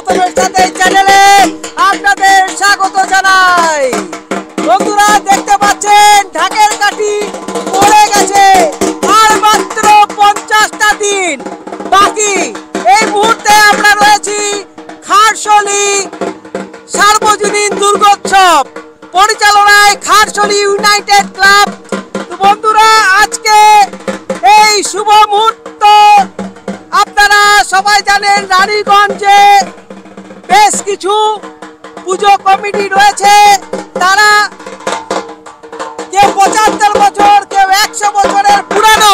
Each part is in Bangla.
গৌতমের সাথে চ্যানেলে আপনাদের স্বাগত জানাই। বন্ধুরা দেখতে পাচ্ছেন ঢাকের কাঠি পড়ে গেছে, আর মাত্র 50টা দিন বাকি। এই মুহূর্তে আমরা রয়েছি খারশলি সার্বজনীন দুর্গোৎসব পরিচালনায় খারশলি ইউনাইটেড ক্লাব। তো বন্ধুরা আজকে এই শুভ মুহূর্ত আপনারা সবাই জানেন, রানীগঞ্জে বেশ কিছু পুজো কমিটি রয়েছে। তারা কেউ 75 বছর, কেউ 100 বছরের পুরানো।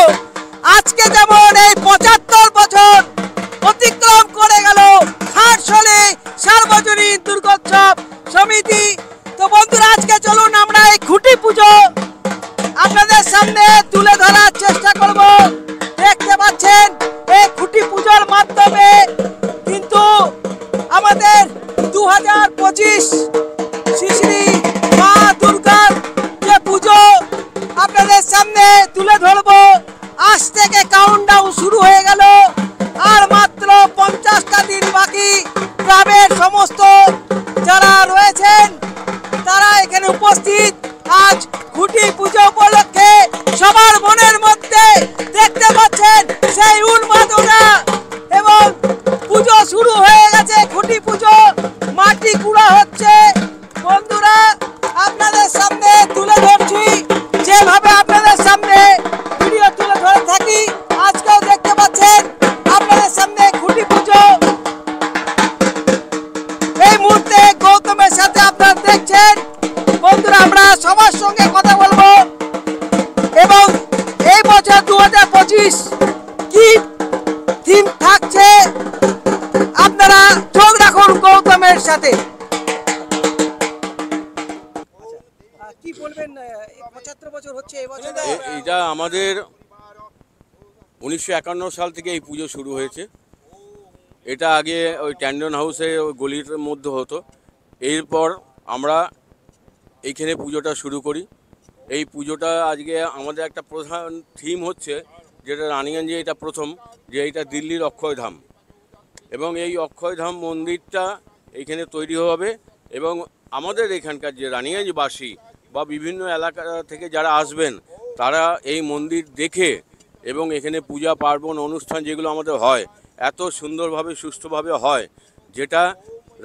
আজকে যেমন এই 75 বছর অতিক্রম করে গেল খারশলি সার্বজনীন দুর্গোৎসব সমিতি। তো বন্ধুরা আজকে চলুন আমরা এই খুঁটি পুজো আপনাদের সামনে তুলে ধরার চেষ্টা করব। দেখতে পাচ্ছেন এই খুঁটি পুজোর মাধ্যমে কিন্তু আমাদের 2025 শ্রী মা দুর্গার যে পুজো আপনাদের সামনে তুলে ধরব। আজ থেকে কাউন্টডাউন শুরু হয়ে গেল, আর মাত্র 50টা দিন বাকি। গ্রামের সমস্ত যারা রয়েছেন তারা এখানে উপস্থিত। আজ খুঁটি পুজো উপলক্ষে সবার মনের মধ্যে দেখতে পাচ্ছেন সেই উন্মাদনা, এবং পুজো শুরু হয়ে গেছে। খুঁটি পুজো মাটি কুড়া হচ্ছে। বন্ধুরা আপনাদের সামনে তুলে ধরছি, যেভাবে আপনাদের সামনে ভিডিও তুলে ধরে থাকি আজকেও দেখতে পাচ্ছেন আপনাদের সামনে খুঁটি পুজো। এই মুহূর্তে গৌতমের সাথে আপনারা দেখছেন। বন্ধুরা আমরা সবার সঙ্গে কথা বলবো, এবং এই বছর 2025 কি থিম থাকছে আপনারা চোখ রাখুন গৌতমের সাথে। কি বলবেন, 75 বছর হচ্ছে এবছর। এটা আমাদের 1951 সাল থেকে এই পুজো শুরু হয়েছে। এটা আগে ওই ট্যান্ডন হাউসে ওই গলির মধ্যে হতো। এরপর আমরা এইখানে পুজোটা শুরু করি। এই পুজোটা আজকে আমাদের একটা প্রধান থিম হচ্ছে, যেটা রানীগঞ্জে এটা প্রথম, যে এইটা দিল্লির অক্ষয়ধাম, এবং এই অক্ষয়ধাম মন্দিরটা এইখানে তৈরি হবে। এবং আমাদের এখানকার যে রানীগঞ্জবাসী বা বিভিন্ন এলাকা থেকে যারা আসবেন তারা এই মন্দির দেখে, এবং এখানে পূজা পার্বণ অনুষ্ঠান যেগুলো আমাদের হয় এত সুন্দরভাবে সুষ্ঠুভাবে হয়, যেটা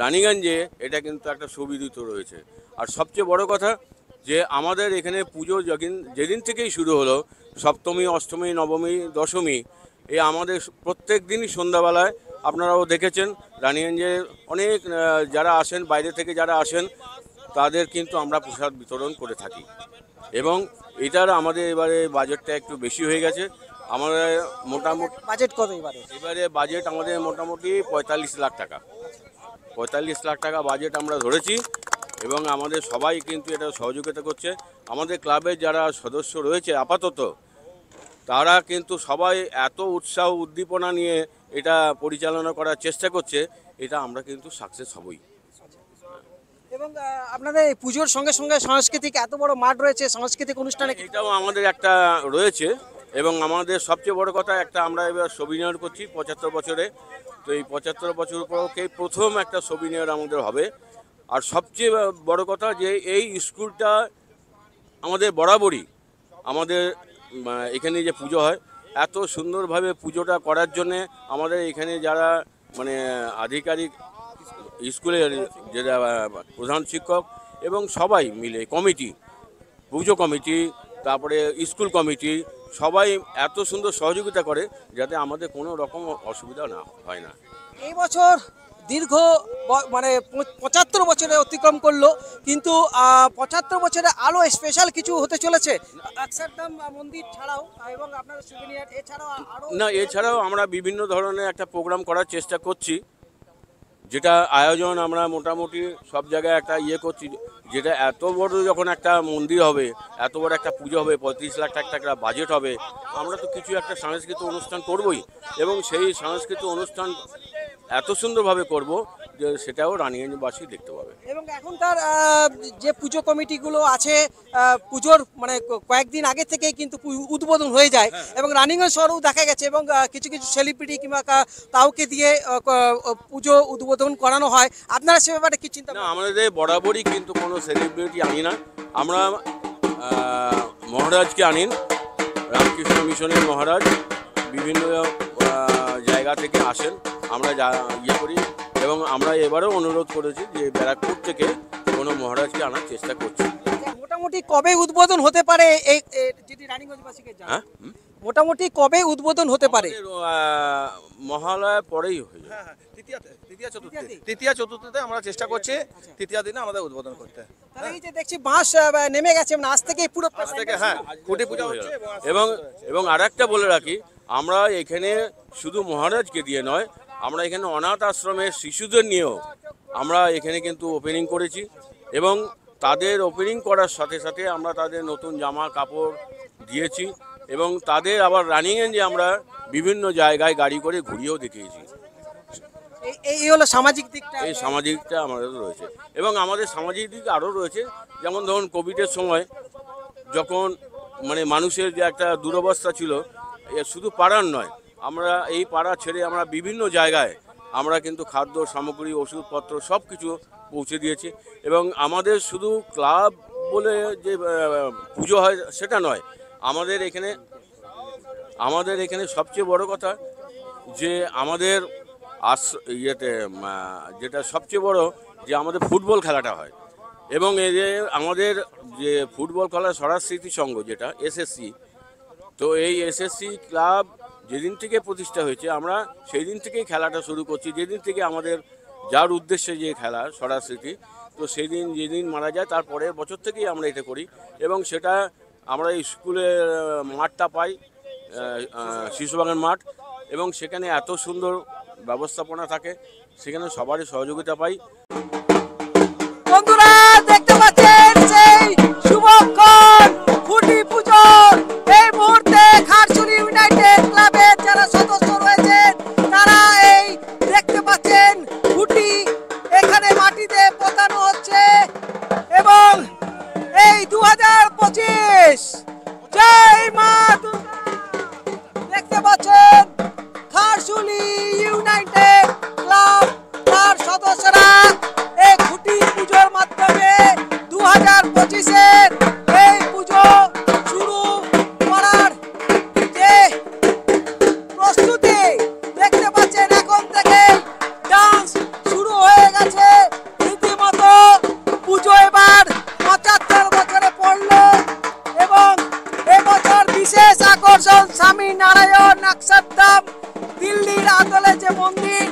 রানীগঞ্জে এটা কিন্তু একটা সুবিদিত রয়েছে। আর সবচেয়ে বড় কথা যে আমাদের এখানে পুজো যেদিন থেকেই শুরু হলো, সপ্তমী, অষ্টমী, নবমী, দশমী, এই আমাদের প্রত্যেক দিনই সন্ধ্যাবেলায় আপনারাও দেখেছেন রানীগঞ্জে অনেক যারা আসেন, বাইরে থেকে যারা আসেন তাদের কিন্তু আমরা প্রসাদ বিতরণ করে থাকি। এবং এটার আমাদের এবারে বাজেটটা একটু বেশি হয়ে গেছে। আমাদের মোটামুটি বাজেট কত এবারে বাজেট আমাদের মোটামুটি 45 লাখ টাকা, 45 লাখ টাকা বাজেট আমরা ধরেছি। এবং আমাদের সবাই কিন্তু এটা সহযোগিতা করছে। আমাদের ক্লাবের যারা সদস্য রয়েছে আপাতত, তারা কিন্তু সবাই এত উৎসাহ উদ্দীপনা নিয়ে এটা পরিচালনা করার চেষ্টা করছে, এটা আমরা কিন্তু সাকসেস হবই। এবং আপনাদের এই পুজোর সঙ্গে সঙ্গে সাংস্কৃতিক এত বড় মাঠ রয়েছে, সাংস্কৃতিক অনুষ্ঠানে এটাও আমাদের একটা রয়েছে। এবং আমাদের সবচেয়ে বড় কথা একটা আমরা এবার সবিনিয়র করছি 75 বছরে। তো এই 75 বছর উপলক্ষে প্রথম একটা সবিনিয়র আমাদের হবে। আর সবচেয়ে বড় কথা যে এই স্কুলটা আমাদের বরাবরই আমাদের এখানে যে পুজো হয়, এত সুন্দরভাবে পুজোটা করার জন্যে আমাদের এখানে যারা মানে আধিকারিক, স্কুলের যারা প্রধান শিক্ষক এবং সবাই মিলে কমিটি, পুজো কমিটি, তারপরে স্কুল কমিটি, সবাই এত সুন্দর সহযোগিতা করে যাতে আমাদের কোনো রকম অসুবিধা না হয় না। এই বছর দীর্ঘ মানে 75 বছরে অতিক্রম করলো, কিন্তু 75 বছরে আলো স্পেশাল কিছু হতে চলেছে অক্ষরধাম মন্দির ছাড়াও, এবং আপনাদের সুবিনিয়ার এছাড়াও আরো না, এছাড়াও আমরা বিভিন্ন ধরনের একটা প্রোগ্রাম করার চেষ্টা করছি, যেটা আয়োজন আমরা মোটামুটি সব জায়গায় একটা করছি। যেটা এত বড় যখন একটা মন্দির হবে, এত বড় একটা পুজো হবে, 35 লাখ টাকা বাজেট হবে, আমরা তো কিছু একটা সাংস্কৃতিক অনুষ্ঠান করবই। এবং সেই সাংস্কৃতিক অনুষ্ঠান এত সুন্দরভাবে করব যে সেটাও রানীগঞ্জবাসী দেখতে পাবে। এবং এখনকার যে পুজো কমিটিগুলো আছে পুজোর মানে কয়েকদিন আগে থেকেই কিন্তু উদ্বোধন হয়ে যায় এবং রানিং এর শহরেও দেখা গেছে এবং কিছু কিছু সেলিব্রিটি কিংবা কাউকে দিয়ে পুজো উদ্বোধন করানো হয়। আপনারা সে ব্যাপারে কি চিন্তা? না, আমাদের বরাবরই কিন্তু কোনো সেলিব্রিটি আনি না আমরা। মহারাজকে আনিন, রামকৃষ্ণ মিশনের মহারাজ বিভিন্ন জায়গা থেকে আসেন, আমরা ইয়ে করি এবং আমরা এবারেও অনুরোধ করেছি যে ব্যারাকপুর থেকে কোনো মহারাজকে আনার চেষ্টা করছি। মোটামুটি কবে উদ্বোধন হতে পারে এই যেটি রানীগঞ্জবাসীকে জানান? মোটামুটি কবে উদ্বোধন হতে পারে? মহালয়া পরেই হয়ে যায়। তৃতীয়া চতুর্থীতে আমরা চেষ্টা করছি তৃতীয় দিনে আমাদের উদ্বোধন করতে। তাহলে এই যে দেখছি বাঁশ নেমে গেছে মানে আজ থেকে পুরো থেকে খুঁটি পূজা হচ্ছে এবং আরেকটা বলে রাখি, আমরা এখানে শুধু মহারাজকে দিয়ে নয়, আমরা এখানে অনাথ আশ্রমের শিশুদের নিয়েও আমরা এখানে কিন্তু ওপেনিং করেছি এবং তাদের ওপেনিং করার সাথে সাথে আমরা তাদের নতুন জামা কাপড় দিয়েছি এবং তাদের আবার রানিং এ যে আমরা বিভিন্ন জায়গায় গাড়ি করে ঘুরিয়েও দেখিয়েছি। এই হলো সামাজিক দিকটা। এই সামাজিকটা আমাদের রয়েছে এবং আমাদের সামাজিক দিক আরও রয়েছে। যেমন ধরুন কোভিডের সময় যখন মানে মানুষের যে একটা দুরবস্থা ছিল, শুধু পাড়ার নয়, আমরা এই পাড়া ছেড়ে আমরা বিভিন্ন জায়গায় আমরা কিন্তু খাদ্য সামগ্রী ওষুধপত্র সব কিছু পৌঁছে দিয়েছি এবং আমাদের শুধু ক্লাব বলে যে পুজো হয় সেটা নয়, আমাদের এখানে সবচেয়ে বড় কথা যে আমাদের ইয়েতে যেটা সবচেয়ে বড় যে আমাদের ফুটবল খেলাটা হয় এবং এই যে আমাদের যে ফুটবল খেলা সরাস স্মৃতি সংঘ যেটা এসএসসি, তো এই এসএসসি ক্লাব যেদিন থেকে প্রতিষ্ঠা হয়েছে আমরা সেই দিন থেকেই খেলাটা শুরু করছি। যেদিন থেকে আমাদের যার উদ্দেশ্যে যে খেলা সরাস স্মৃতি, তো সেই দিন যেদিন মারা যায় তার পরের বছর থেকেই আমরা এটা করি এবং সেটা আমরা স্কুলের মাঠটা পাই, শিশুবাগান মাঠ, এবং সেখানে এত সুন্দর ব্যবস্থাপনা থাকে, সেখানে সবারই সহযোগিতা পাই। বন্ধুরা দেখতে পাচ্ছেন সেই শুভক্ষণ খুঁটি পুজোর এই মুহূর্তে খারছড়ি ইউনাইটেড ক্লাবের যারা সদস্য রয়েছেন তারা এই দেখতে পাচ্ছেন খুঁটি এখানে মাটিতে পোতানো হচ্ছে এবং এই 2025 জয় মা দুর্গা দেখতে পাচ্ছেন খারছড়ি ইউনাইটেড ক্লাব তার সদস্যরা এই খুঁটি পুজোর মাধ্যমে 2025-এর এই পুজো শুরু করার যে প্রস্তুতি দেখতে পাচ্ছেন এখন থেকে ডান্স শুরু হয়ে গেছে রীতিমতো। পুজো এবার 75 বছরে পড়লো এবং এবছর বিশেষ আকর্ষণ স্বামী নারায়ণ অক্ষরধাম দিল্লির আদলে যে মন্দির